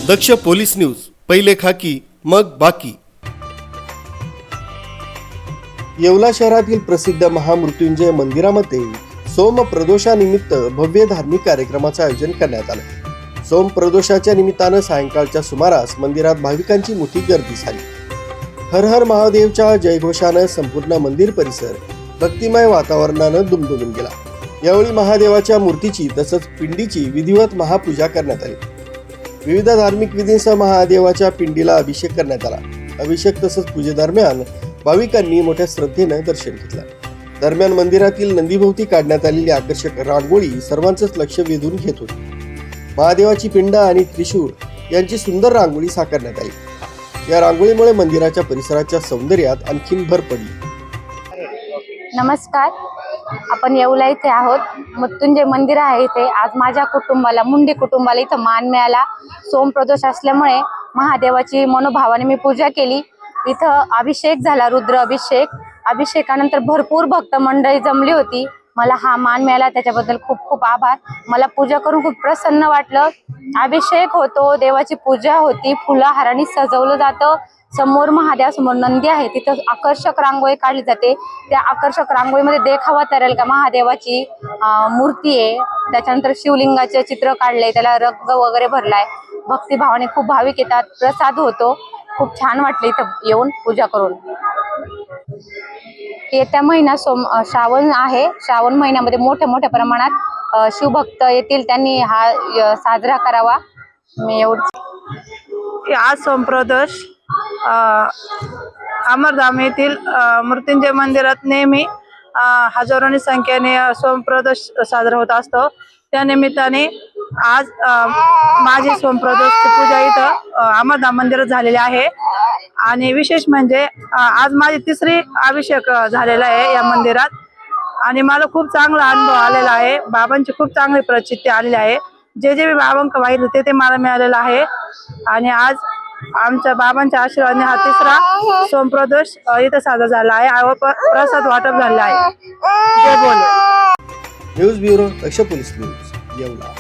दक्ष police news, पहिले खाकी मग बाकी। येवला शहरातील प्रसिद्ध महामृत्युंजय मंदिरामध्ये सोम प्रदोषानिमित्त भव्य धार्मिक कार्यक्रमाचे आयोजन करण्यात आले। सोम प्रदोषाच्या निमित्ताने सायंकाळच्या सुमारास मंदिरात भाविकांची मोठी गर्दी झाली। हर हर महादेवच्या जयघोषाने संपूर्ण मंदिर परिसर भक्तिमय वातावरणाने दुमदुमून गेला। यावेळी महादेवाच्या मूर्तीची तसंच पिंडीची विधिवत महापूजा करण्यात आली। विविध धार्मिक विधींसह महादेवाच्या पिंडीला अभिषेक करण्यात आला। अभिषेक तसंच पूजेदरम्यान भाविकांनी मोठ्या श्रद्धेने दर्शन घेतलं। दरम्यान मंदिरातील नंदीभोवती काढण्यात आलेली आकर्षक रांगोळी सर्वांचंच लक्ष वेधून घेत होती। महादेवाची पिंड आणि त्रिशूळ यांची सुंदर रांगोळी साकारण्यात आली। या रांगोळीमुळे मंदिराच्या परिसराच्या सौंदर्यात आणखीन भर पडली। नमस्कार, आपण येवला इथे आहोत। मृत्युंजय मंदिर आहे इथे। आज माझ्या कुटुंबाला, मुंडे कुटुंबाला इथं मान मिळाला। सोम प्रदोष असल्यामुळे महादेवाची मनोभावाने मी पूजा केली। इथं अभिषेक झाला, रुद्र अभिषेक। अभिषेकानंतर भरपूर भक्त मंडळी जमली होती। मला हा मान मिळाला त्याच्याबद्दल खूप खूप आभार। मला पूजा करून खूप प्रसन्न वाटलं। अभिषेक होतो, देवाची पूजा होती, फुलाहाराने सजवलं जातं। समोर महादेवासमोर नंदी आहे, तिथं आकर्षक रांगोळी काढली जाते। त्या आकर्षक रांगोळीमध्ये देखावा तरेल का महादेवाची मूर्ती आहे। त्याच्यानंतर शिवलिंगाचे चित्र काढले, त्याला रंग वगैरे भरलाय। भक्तिभावाने खूप भाविक येतात, प्रसाद होतो। खूप छान वाटले इथं येऊन पूजा करून। येत्या महिना श्रावण आहे। श्रावण महिन्यामध्ये मोठ्या प्रमाणात शिवभक्त येतील, त्यांनी हा साजरा करावा। मी आज सोमप्रदोष अमरधाम येथील मृत्युंजय मंदिरात नेहमी हजारोंनी संख्येने सोमप्रदोष साजरा होत असतो। त्या निमित्ताने आज माझी सोमप्रदोषची पूजा इथं अमरधाम मंदिरात झालेली आहे। आणि विशेष म्हणजे आज माझी तिसरी अभिषेक झालेला आहे या मंदिरात। आणि मला खूप चांगला अनुभव आलेला आहे। बाबांची खूप चांगली प्रचिती आलेली आहे। जे मी बाबांकडे मागितले ते मला मिळालेलं आहे। आणि आज आमच्या बाबांच्या आशीर्वादाने हा तिसरा सोमप्रदोष इथं साजरा झाला आहे। प्रसाद वाटप झाला आहे। जय बोले। न्यूज ब्युरो, दक्ष पोलीस न्यूज, येवला।